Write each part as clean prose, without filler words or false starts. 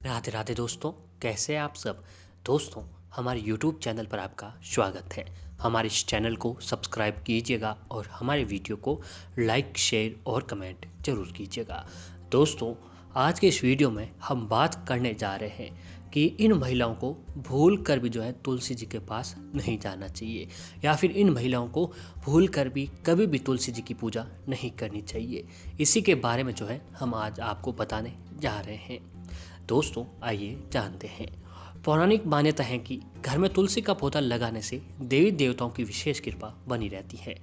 राधे राधे दोस्तों, कैसे हैं आप सब। दोस्तों, हमारे YouTube चैनल पर आपका स्वागत है। हमारे इस चैनल को सब्सक्राइब कीजिएगा और हमारे वीडियो को लाइक, शेयर और कमेंट जरूर कीजिएगा। दोस्तों, आज के इस वीडियो में हम बात करने जा रहे हैं कि इन महिलाओं को भूल कर भी तुलसी जी के पास नहीं जाना चाहिए, या फिर इन महिलाओं को भूल कर भी कभी भी तुलसी जी की पूजा नहीं करनी चाहिए। इसी के बारे में हम आज आपको बताने जा रहे हैं। दोस्तों, आइए जानते हैं। पौराणिक मान्यता है कि घर में तुलसी का पौधा लगाने से देवी देवताओं की विशेष कृपा बनी रहती है।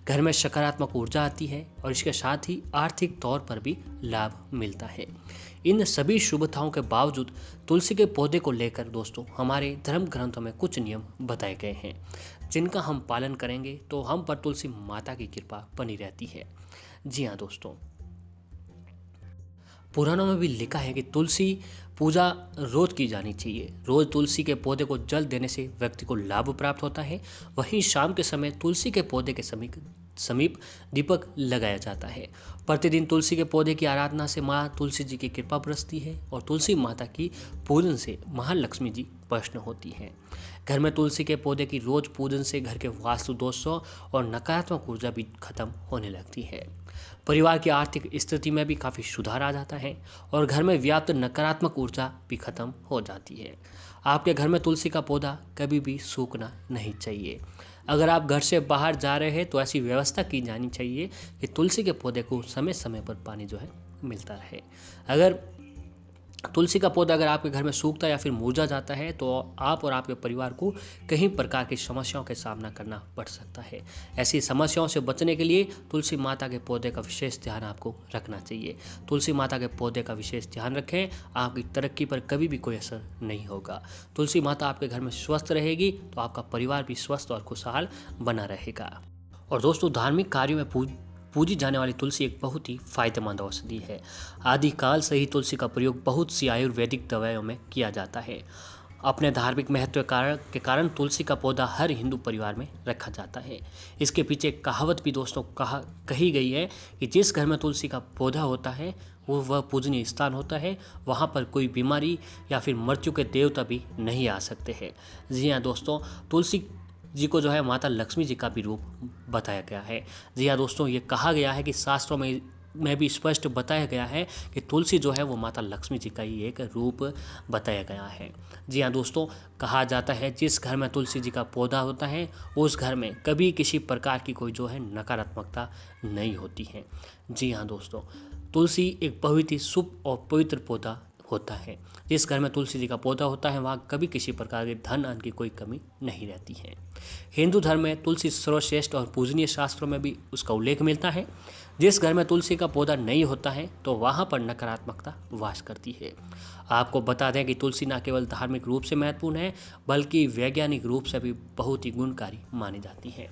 घर में सकारात्मक ऊर्जा आती है और इसके साथ ही आर्थिक तौर पर भी लाभ मिलता है। इन सभी शुभताओं के बावजूद तुलसी के पौधे को लेकर दोस्तों हमारे धर्म ग्रंथों में कुछ नियम बताए गए हैं, जिनका हम पालन करेंगे तो हम पर तुलसी माता की कृपा बनी रहती है। जी हाँ दोस्तों, पुराणों में भी लिखा है कि तुलसी पूजा रोज की जानी चाहिए। रोज तुलसी के पौधे को जल देने से व्यक्ति को लाभ प्राप्त होता है। वहीं शाम के समय तुलसी के पौधे के समीप दीपक लगाया जाता है। प्रतिदिन तुलसी के पौधे की आराधना से माँ तुलसी जी की कृपा बरसती है और तुलसी माता की पूजन से महालक्ष्मी जी प्रसन्न होती हैं। घर में तुलसी के पौधे की रोज पूजन से घर के वास्तु दोषों और नकारात्मक ऊर्जा भी खत्म होने लगती है। परिवार की आर्थिक स्थिति में भी काफ़ी सुधार आ जाता है और घर में व्याप्त नकारात्मक ऊर्जा भी खत्म हो जाती है। आपके घर में तुलसी का पौधा कभी भी सूखना नहीं चाहिए। अगर आप घर से बाहर जा रहे हैं तो ऐसी व्यवस्था की जानी चाहिए कि तुलसी के पौधे को समय समय पर पानी मिलता रहे। अगर तुलसी का पौधा अगर आपके घर में सूखता या फिर मुरझा जाता है तो आप और आपके परिवार को कई प्रकार की समस्याओं का सामना करना पड़ सकता है। ऐसी समस्याओं से बचने के लिए तुलसी माता के पौधे का विशेष ध्यान आपको रखना चाहिए। तुलसी माता के पौधे का विशेष ध्यान रखें, आपकी तरक्की पर कभी भी कोई असर नहीं होगा। तुलसी माता आपके घर में स्वस्थ रहेगी तो आपका परिवार भी स्वस्थ और खुशहाल बना रहेगा। और दोस्तों, धार्मिक कार्यों में पूजी जाने वाली तुलसी एक बहुत ही फायदेमंद औषधि है। आदिकाल से ही तुलसी का प्रयोग बहुत सी आयुर्वेदिक दवाइयों में किया जाता है। अपने धार्मिक महत्व के कारण तुलसी का पौधा हर हिंदू परिवार में रखा जाता है। इसके पीछे एक कहावत भी दोस्तों कही गई है कि जिस घर में तुलसी का पौधा होता है वह पूजनीय स्थान होता है। वहाँ पर कोई बीमारी या फिर मृत्यु के देवता भी नहीं आ सकते हैं। जी हाँ दोस्तों, तुलसी जी को माता लक्ष्मी जी का भी रूप बताया गया है। जी हाँ दोस्तों, ये कहा गया है कि शास्त्रों में भी स्पष्ट बताया गया है कि तुलसी वो माता लक्ष्मी जी का ही एक रूप बताया गया है। जी हाँ दोस्तों, कहा जाता है जिस घर में तुलसी जी का पौधा होता है उस घर में कभी किसी प्रकार की कोई नकारात्मकता नहीं होती है। जी हाँ दोस्तों, तुलसी एक बहुत ही शुभ और पवित्र पौधा होता है। जिस घर में तुलसी जी का पौधा होता है वहाँ कभी किसी प्रकार के धन अन्न की कोई कमी नहीं रहती है। हिंदू धर्म में तुलसी सर्वश्रेष्ठ और पूजनीय शास्त्रों में भी उसका उल्लेख मिलता है। जिस घर में तुलसी का पौधा नहीं होता है तो वहाँ पर नकारात्मकता वास करती है। आपको बता दें कि तुलसी न केवल धार्मिक रूप से महत्वपूर्ण है बल्कि वैज्ञानिक रूप से भी बहुत ही गुणकारी मानी जाती है।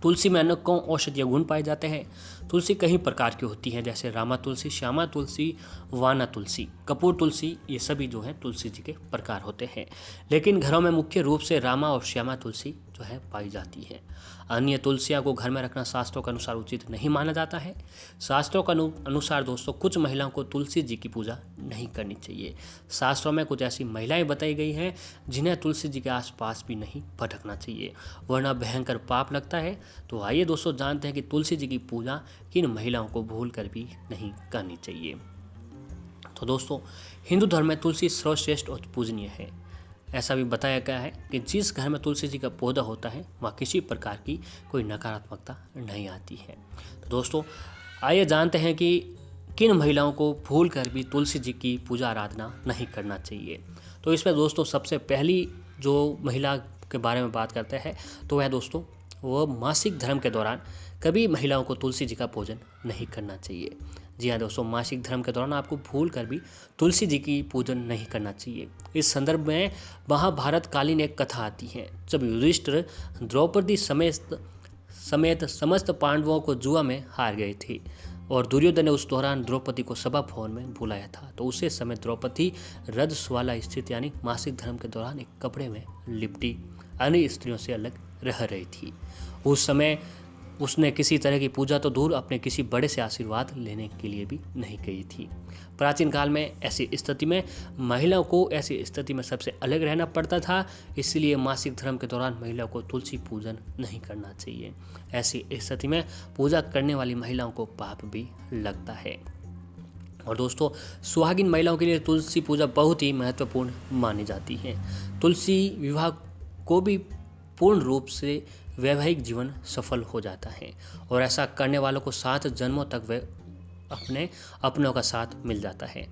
तुलसी में अनेकों औषधीय गुण पाए जाते हैं। तुलसी कई प्रकार की होती हैं, जैसे रामा तुलसी, श्यामा तुलसी, वाना तुलसी, कपूर तुलसी। ये सभी तुलसी जी के प्रकार होते हैं। लेकिन घरों में मुख्य रूप से रामा और श्यामा तुलसी पाई जाती है। अन्य तुलसियाँ को घर में रखना शास्त्रों के अनुसार उचित नहीं माना जाता है। शास्त्रों के अनुसार दोस्तों कुछ महिलाओं को तुलसी जी की पूजा नहीं करनी चाहिए। शास्त्रों में कुछ ऐसी महिलाएं बताई गई हैं जिन्हें तुलसी जी के आसपास भी नहीं भटकना चाहिए, वरना भयंकर पाप लगता है। तो आइए दोस्तों जानते हैं कि तुलसी जी की पूजा किन महिलाओं को भूल कर भी नहीं करनी चाहिए। तो दोस्तों, हिंदू धर्म में तुलसी सर्वश्रेष्ठ और पूजनीय है। ऐसा भी बताया गया है कि जिस घर में तुलसी जी का पौधा होता है वहाँ किसी प्रकार की कोई नकारात्मकता नहीं आती है। तो दोस्तों, आइए जानते हैं कि किन महिलाओं को भूल कर भी तुलसी जी की पूजा आराधना नहीं करना चाहिए। तो इसमें दोस्तों सबसे पहली जो महिला के बारे में बात करते हैं तो वह दोस्तों वो मासिक धर्म के दौरान कभी महिलाओं को तुलसी जी का पूजन नहीं करना चाहिए। जी हाँ दोस्तों, मासिक धर्म के दौरान आपको भूल कर भी तुलसी जी की पूजन नहीं करना चाहिए। इस संदर्भ में महाभारत कालीन एक कथा आती है जब युधिष्ठिर द्रौपदी समेत समस्त पांडवों को जुआ में हार गए थे और दुर्योधन ने उस दौरान द्रौपदी को सभा भवन में बुलाया था। तो उसे समय द्रौपदी रजस्वाला स्थित यानी मासिक धर्म के दौरान एक कपड़े में लिपटी अन्य स्त्रियों से अलग रह रही थी। उस समय उसने किसी तरह की पूजा तो दूर अपने किसी बड़े से आशीर्वाद लेने के लिए भी नहीं कही थी। प्राचीन काल में ऐसी स्थिति में महिलाओं को ऐसी स्थिति में सबसे अलग रहना पड़ता था, इसलिए मासिक धर्म के दौरान महिलाओं को तुलसी पूजन नहीं करना चाहिए। ऐसी स्थिति में पूजा करने वाली महिलाओं को पाप भी लगता है। और दोस्तों, सुहागिन महिलाओं के लिए तुलसी पूजा बहुत ही महत्वपूर्ण मानी जाती है। तुलसी विवाह को भी पूर्ण रूप से वैवाहिक जीवन सफल हो जाता है और ऐसा करने वालों को 7 जन्मों तक वे अपनों का साथ मिल जाता है।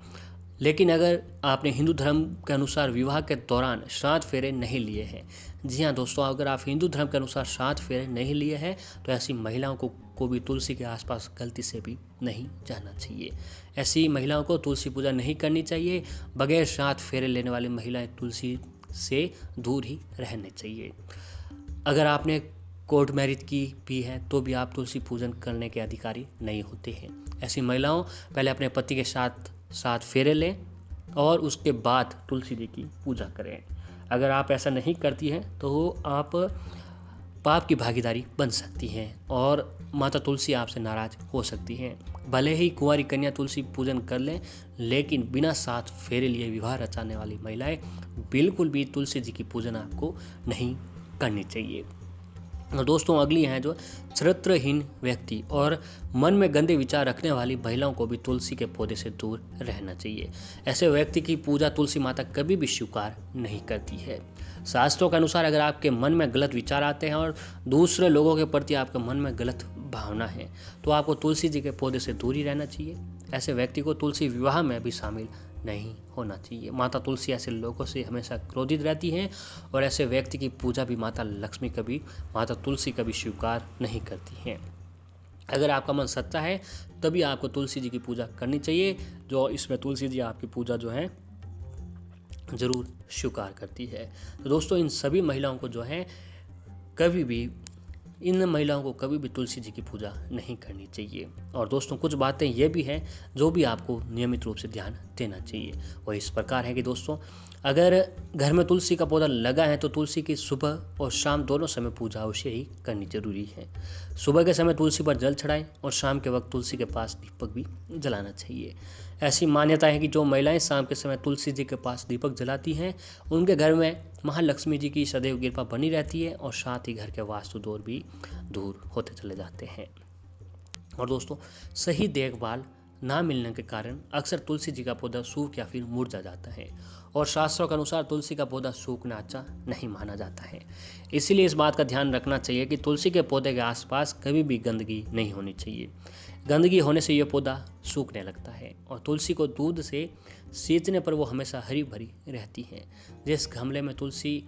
लेकिन अगर आपने हिंदू धर्म के अनुसार विवाह के दौरान 7 फेरे नहीं लिए हैं, जी हाँ दोस्तों, अगर आप हिंदू धर्म के अनुसार 7 फेरे नहीं लिए हैं तो ऐसी महिलाओं को भी तुलसी के आसपास गलती से भी नहीं जाना चाहिए। ऐसी महिलाओं को तुलसी पूजा नहीं करनी चाहिए। बगैर 7 फेरे लेने वाली महिलाएं तुलसी से दूर ही रहने चाहिए। अगर आपने कोर्ट मैरिज की भी है तो भी आप तुलसी पूजन करने के अधिकारी नहीं होते हैं। ऐसी महिलाओं पहले अपने पति के साथ 7 फेरे लें और उसके बाद तुलसी जी की पूजा करें। अगर आप ऐसा नहीं करती हैं तो आप पाप की भागीदारी बन सकती हैं और माता तुलसी आपसे नाराज हो सकती हैं। भले ही कुंवारी कन्या तुलसी पूजन कर लें, लेकिन बिना 7 फेरे लिए विवाह रचाने वाली महिलाएं बिल्कुल भी तुलसी जी की पूजन आपको नहीं करनी चाहिए। और दोस्तों, अगली है जो चरित्रहीन व्यक्ति और मन में गंदे विचार रखने वाली महिलाओं को भी तुलसी के पौधे से दूर रहना चाहिए। ऐसे व्यक्ति की पूजा तुलसी माता कभी भी स्वीकार नहीं करती है। शास्त्रों के अनुसार अगर आपके मन में गलत विचार आते हैं और दूसरे लोगों के प्रति आपके मन में गलत भावना है तो आपको तुलसी जी के पौधे से दूर ही रहना चाहिए। ऐसे व्यक्ति को तुलसी विवाह में भी शामिल नहीं होना चाहिए। माता तुलसी ऐसे लोगों से हमेशा क्रोधित रहती हैं और ऐसे व्यक्ति की पूजा भी माता लक्ष्मी कभी, माता तुलसी कभी स्वीकार नहीं करती हैं। अगर आपका मन सच्चा है तभी आपको तुलसी जी की पूजा करनी चाहिए, जो इसमें तुलसी जी आपकी पूजा जो है ज़रूर स्वीकार करती है। तो दोस्तों, इन सभी महिलाओं को जो है इन महिलाओं को कभी भी तुलसी जी की पूजा नहीं करनी चाहिए। और दोस्तों, कुछ बातें ये भी हैं जो भी आपको नियमित रूप से ध्यान देना चाहिए। वह इस प्रकार है कि दोस्तों, अगर घर में तुलसी का पौधा लगा है तो तुलसी की सुबह और शाम दोनों समय पूजा अवश्य ही करनी जरूरी है। सुबह के समय तुलसी पर जल चढ़ाएं और शाम के वक्त तुलसी के पास दीपक भी जलाना चाहिए। ऐसी मान्यता है कि जो महिलाएं शाम के समय तुलसी जी के पास दीपक जलाती हैं उनके घर में महालक्ष्मी जी की सदैव कृपा बनी रहती है और साथ ही घर के वास्तु दोष भी दूर होते चले जाते हैं। और दोस्तों, सही देखभाल ना मिलने के कारण अक्सर तुलसी जी का पौधा सूख या फिर मुरझा जाता है और शास्त्रों के अनुसार तुलसी का पौधा सूखना अच्छा नहीं माना जाता है। इसीलिए इस बात का ध्यान रखना चाहिए कि तुलसी के पौधे के आसपास कभी भी गंदगी नहीं होनी चाहिए। गंदगी होने से यह पौधा सूखने लगता है और तुलसी को दूध से सींचने पर वो हमेशा हरी भरी रहती है। जिस गमले में तुलसी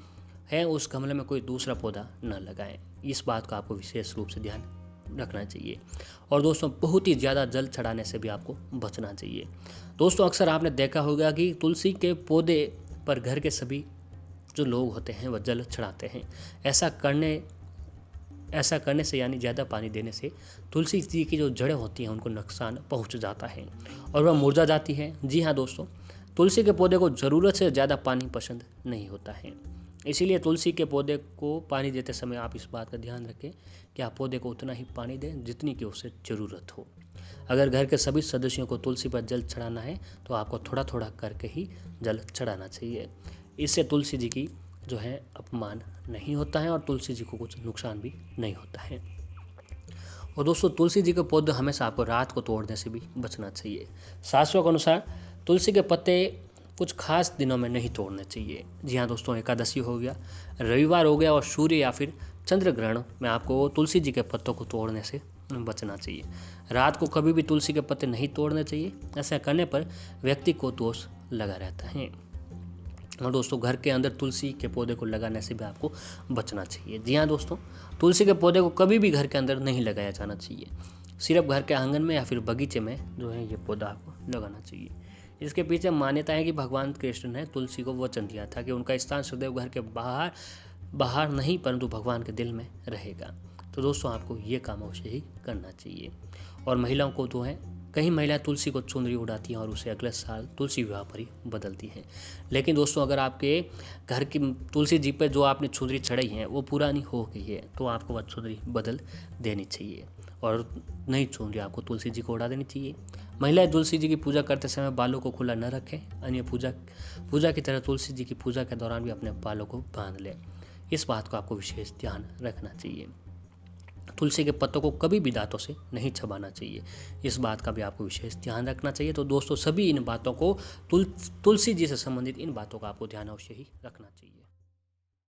है उस गमले में कोई दूसरा पौधा न लगाएं। इस बात का आपको विशेष रूप से ध्यान रखना चाहिए। और दोस्तों, बहुत ही ज़्यादा जल चढ़ाने से भी आपको बचना चाहिए। दोस्तों, अक्सर आपने देखा होगा कि तुलसी के पौधे पर घर के सभी जो लोग होते हैं वह जल चढ़ाते हैं। ऐसा करने से यानी ज़्यादा पानी देने से तुलसी जी की जो जड़ें होती हैं उनको नुकसान पहुंच जाता है और वह मुरझा जाती है। जी हाँ दोस्तों, तुलसी के पौधे को ज़रूरत से ज़्यादा पानी पसंद नहीं होता है। इसीलिए तुलसी के पौधे को पानी देते समय आप इस बात का ध्यान रखें कि आप पौधे को उतना ही पानी दें जितनी कि उसे ज़रूरत हो। अगर घर के सभी सदस्यों को तुलसी पर जल चढ़ाना है तो आपको थोड़ा थोड़ा करके ही जल चढ़ाना चाहिए। इससे तुलसी जी की जो है अपमान नहीं होता है और तुलसी जी को कुछ नुकसान भी नहीं होता है। और दोस्तों, तुलसी जी के पौधे हमेशा आपको रात को तोड़ने से भी बचना चाहिए। शास्त्रों के अनुसार तुलसी के पत्ते कुछ खास दिनों में नहीं तोड़ने चाहिए। जी हाँ दोस्तों, एकादशी हो गया, रविवार हो गया और सूर्य या फिर चंद्र ग्रहण में आपको तुलसी जी के पत्तों को तोड़ने से बचना चाहिए। रात को कभी भी तुलसी के पत्ते नहीं तोड़ने चाहिए। ऐसा करने पर व्यक्ति को दोष लगा रहता है। और दोस्तों, घर के अंदर तुलसी के पौधे को लगाने से भी आपको बचना चाहिए। जी हाँ दोस्तों, तुलसी के पौधे को कभी भी घर के अंदर नहीं लगाया जाना चाहिए। सिर्फ घर के आंगन में या फिर बगीचे में जो है ये पौधा आपको लगाना चाहिए। इसके पीछे मान्यता है कि भगवान कृष्ण ने तुलसी को वचन दिया था कि उनका स्थान सदैव घर के बाहर नहीं परंतु भगवान के दिल में रहेगा। तो दोस्तों, आपको ये काम अवश्य ही करना चाहिए। और महिलाओं को जो है कई महिलाएं तुलसी को चुनरी उड़ाती हैं और उसे अगले साल तुलसी विवाह पर ही बदलती हैं। लेकिन दोस्तों, अगर आपके घर की तुलसी जी पे जो आपने चुनरी चढ़ाई है वो पुरानी हो गई है तो आपको वह चुनरी बदल देनी चाहिए और नई चुनरी आपको तुलसी जी को उड़ा देनी चाहिए। महिलाएं तुलसी जी की पूजा करते समय बालों को खुला न रखें। अन्य पूजा की तरह तुलसी जी की पूजा के दौरान भी अपने बालों को बांध लें। इस बात को आपको विशेष ध्यान रखना चाहिए। तुलसी के पत्तों को कभी भी दांतों से नहीं चबाना चाहिए। इस बात का भी आपको विशेष ध्यान रखना चाहिए। तो दोस्तों, सभी इन बातों को तुलसी जी से संबंधित इन बातों का आपको ध्यान अवश्य ही रखना चाहिए।